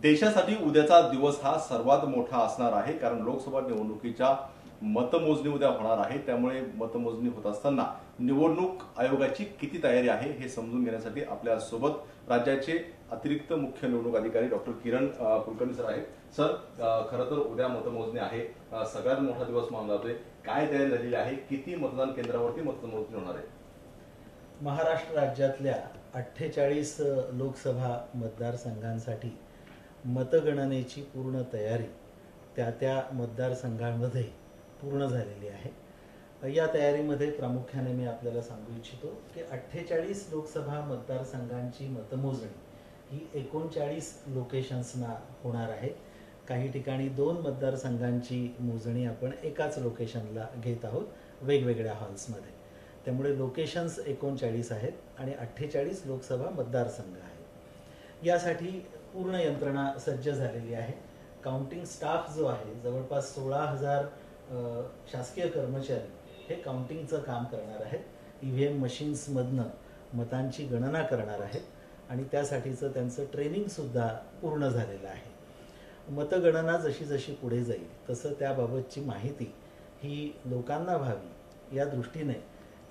देशासाठी उद्याचा दिवस हा सर्वात मोठा असणार आहे, कारण लोकसभा निवडणुकीच्या मतमोजणी उद्या होणार आहे। त्यामुळे मतमोजणी होत असताना निवडणूक आयोगाची किती तयारी आहे हे समजून घेण्यासाठी आपल्या सोबत राज्याचे अतिरिक्त मुख्य निवडणूक अधिकारी डॉक्टर किरण कुलकर्णी सर आहेत। सर, खरं तर उद्या मतमोजणी आहे, सगळ्यात मोठा दिवस मानला जातोय। काय तयारी झालेली आहे, किती मतदान केंद्रावरती मतमोजणी होणार आहे? महाराष्ट्र राज्यातल्या 48 लोकसभा मतदारसंघांसाठी मतगणनेची पूर्ण तयारी त्या मतदारसंघांमध्ये पूर्ण झालेली आहे। या तयारीमध्ये प्रामुख्याने मी आपल्याला सांगू इच्छितो की 48 लोकसभा मतदारसंघांची मतमोजणी ही 39 लोकेशन्सना होणार आहे। काही ठिकाणी 2 मतदारसंघांची मोजणी आपण एकाच लोकेशनला घेत आहोत वेगवेगळ्या हॉल्समध्ये। त्यामुळे लोकेशन्स 39 आहेत आणि 48 लोकसभा मतदारसंघ आहेत। यासाठी पूर्ण यंत्रणा सज्ज झालेली आहे। काउंटिंग स्टाफ जो आहे, जवळपास 16,000 शासकीय कर्मचारी हे काउंटिंगचं काम करणार आहेत। ईव्हीएम मशीन्समधनं मतांची गणना करणार आहेत आणि त्यासाठीचं त्यांचं ट्रेनिंग सुद्धा पूर्ण झालेलं आहे। मतगणना जशी जशी पुढे जाईल तसं त्याबाबतची माहिती ही लोकांना व्हावी या दृष्टीने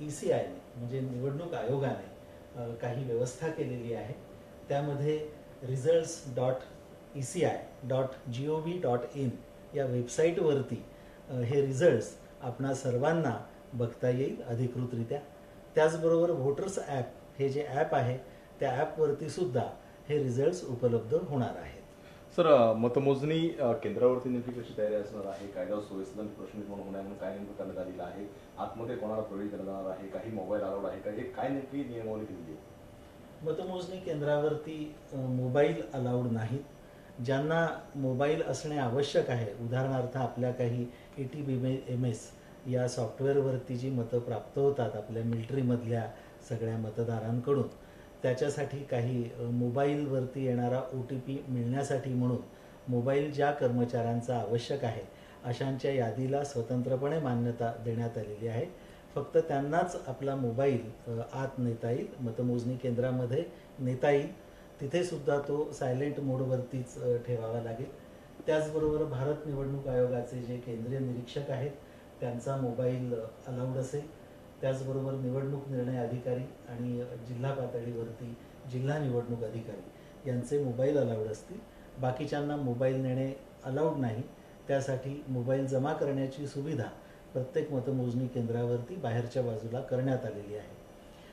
ECIने म्हणजे निवडणूक आयोगाने काही व्यवस्था केलेली आहे। त्यामध्ये results.eci.gov.in या वेबसाईटवरती हे रिझल्ट्स आपणा सर्वांना बघता येईल अधिकृतरित्या। त्याचबरोबर व्होटर्स ॲप हे जे ॲप आहे त्या ॲपवरती सुद्धा हे रिझल्ट्स उपलब्ध होणार आहेत। सर, मतमोजणी केंद्रावरती नेमकी कशी तयारी असणार आहे? कायद्यावर सुव्यवस्था प्रश्न निर्माण होणार म्हणून काय नेमकं करण्यात आलेलं आहे? आतमध्ये कोणाला प्रवेश देण्यात येणार आहे? काही मोबाईल अलाउड आहे का? हे काय नेमकी नियमावली केलेली आहे? मतमोजणी केंद्रावरती मोबाईल अलाउड नाहीत। ज्यांना मोबाईल असणे आवश्यक आहे, उदाहरणार्थ आपल्या काही ATMS या सॉफ्टवेअरवरती जी मतं प्राप्त होतात आपल्या मिलिटरीमधल्या सगळ्या मतदारांकडून, त्याच्यासाठी काही मोबाईलवरती येणारा OTP मिळण्यासाठी म्हणून मोबाईल ज्या कर्मचाऱ्यांचा आवश्यक आहे अशांच्या यादीला स्वतंत्रपणे मान्यता देण्यात आलेली आहे। फक्त त्यांनाच आपला मोबाईल आत नेता येईल, मतमोजणी केंद्रामध्ये नेता येईल। तिथे सुद्धा तो सायलेंट मोडवरतीच ठेवावा लागेल। त्याचबरोबर भारत निवडणूक आयोगाचे जे केंद्रीय निरीक्षक आहेत त्यांचा मोबाईल अलाउड असेल। त्याचबरोबर निवडणूक निर्णय अधिकारी आणि जिल्हा पातळीवरती जिल्हा निवडणूक अधिकारी यांचे मोबाईल अलाउड असतील। बाकीच्यांना मोबाईल नेणे अलाउड नाही। त्यासाठी मोबाईल जमा करण्याची सुविधा प्रत्येक मतमोजणी केंद्रावरती बाहेरच्या बाजूला करण्यात आलेली आहे।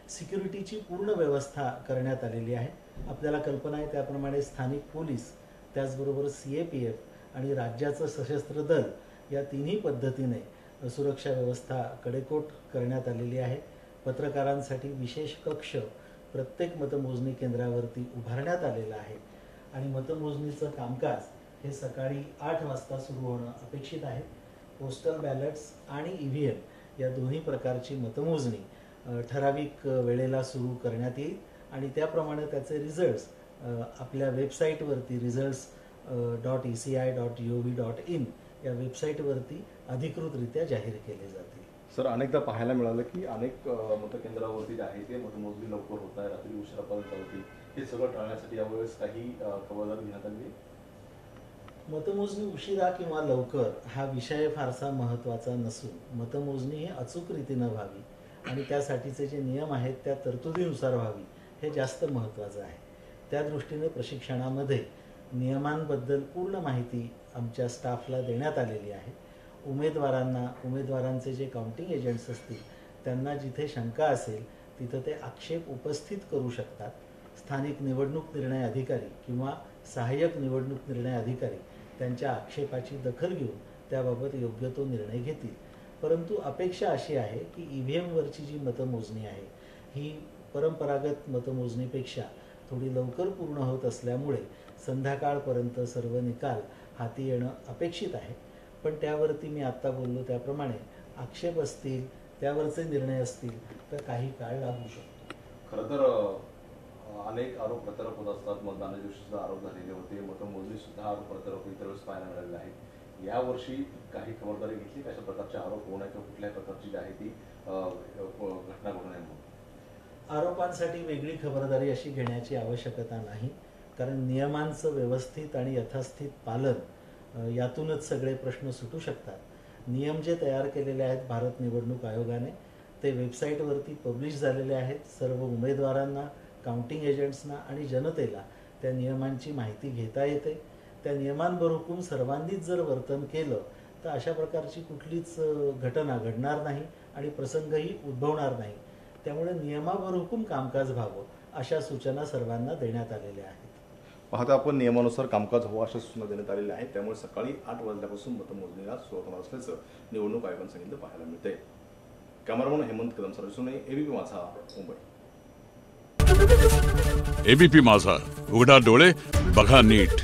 सिक्युरिटीची पूर्ण व्यवस्था करण्यात आलेली आहे। आपल्याला कल्पना आहे त्याप्रमाणे स्थानिक पोलीस, त्याचबरोबर CAPF आणि राज्याचं सशस्त्र दल या तिन्ही पद्धतीने सुरक्षा व्यवस्था कडेकोट करण्यात आलेली आहे। पत्रकारांसाठी विशेष कक्ष प्रत्येक मतमोजणी केंद्रावरती उभारण्यात आलेला आहे आणि मतमोजणीचं कामकाज हे सकाळी 8 वाजता सुरू होणं अपेक्षित आहे। पोस्टल बॅलेट्स आणि EVM या दोन्ही प्रकारची मतमोजणी ठराविक वेळेला सुरू करण्यात येईल आणि त्याप्रमाणे त्याचे रिझल्ट्स आपल्या वेबसाईटवरती results.eci.gov.in या वेबसाईटवरती अधिकृतरित्या जाहीर केले जातील। सर, अनेकदा पाहायला मिळालं की अनेक मतकेंद्रावरती जे आहे ते मतमोजणी लवकर होत आहे, रात्री उशिरापर्यंत होती। हे सगळं टाळण्यासाठी यावेळेस काही खबरदारी घेण्यात आली? मतमोजणी उशिरा किंवा लवकर हा विषय फारसा महत्त्वाचा नसून मतमोजणी ही अचूक रीतीनं व्हावी आणि त्यासाठीचे जे नियम आहेत त्या तरतुदीनुसार व्हावी हे जास्त महत्त्वाचं आहे। त्या दृष्टीने प्रशिक्षणामध्ये नियमांबद्दल पूर्ण माहिती आमच्या स्टाफला देण्यात आलेली आहे। उमेदवारांचे जे काउंटिंग एजंट्स असतील त्यांना जिथे शंका असेल तिथं ते आक्षेप उपस्थित करू शकतात। स्थानिक निवडणूक निर्णय अधिकारी किंवा सहाय्यक निवडणूक निर्णय अधिकारी त्यांच्या आक्षेपाची दखल घेऊन त्याबाबत योग्य तो निर्णय घेतील। परंतु अपेक्षा अशी आहे की EVMवरची जी मतमोजणी आहे ही परंपरागत मतमोजणीपेक्षा थोडी लवकर पूर्ण होत असल्यामुळे संध्याकाळपर्यंत सर्व निकाल हाती येणं अपेक्षित आहे। पण त्यावरती मी आत्ता बोललो त्याप्रमाणे आक्षेप असतील, त्यावरचे निर्णय असतील तर काही काळ लागू शकतो। खरं तर अनेक आरोप प्रत्यारोप होत असतात। मतदानाच्या दिवशी सुद्धा आरोप झालेले होते, मतमोजणी सुद्धा आरोप प्रत्यारोप इतर वेळेस पाहायला मिळालेले आहेत। यावर्षी काही खबरदारी घेतली कशा प्रकारचे आरोप होऊ नये किंवा कुठल्या प्रकारची जी आहे ती घटना घडू नये? आरोपांसाठी वेगळी खबरदारी अशी घेण्याची आवश्यकता नाही, कारण नियमांचं व्यवस्थित आणि यथास्थित पालन यातूनच सगळे प्रश्न सुटू शकतात. नियम जे तयार केलेले आहेत भारत निवडणूक आयोगाने ते वेबसाईटवरती पब्लिश झालेले आहेत. सर्व उमेदवारांना, काउंटिंग एजंट्सना आणि जनतेला त्या नियमांची माहिती घेता येते. त्या नियमांवर हुकूम सर्वांनीच जर वर्तन केलं तर अशा प्रकारची कुठलीच घटना घडणार नाही आणि प्रसंगही उद्भवणार नाही. त्यामुळे नियमावर हुकूम कामकाज व्हावं अशा सूचना सर्वांना देण्यात आलेल्या आहेत. पाहता आपण नियमानुसार कामकाज व्हावं अशा सूचना देण्यात आलेल्या आहेत. त्यामुळे सकाळी 8 वाजल्यापासून मतमोजणीला सुरुवात होणार असल्याचं निवडणूक आयोगाने सांगितलं पाहायला मिळते. कॅमेरामन हेमंत कदम सरसुने, एबीपी माझा, मुंबई. एबीपी माझा, उघडा डोळे बघा नीट.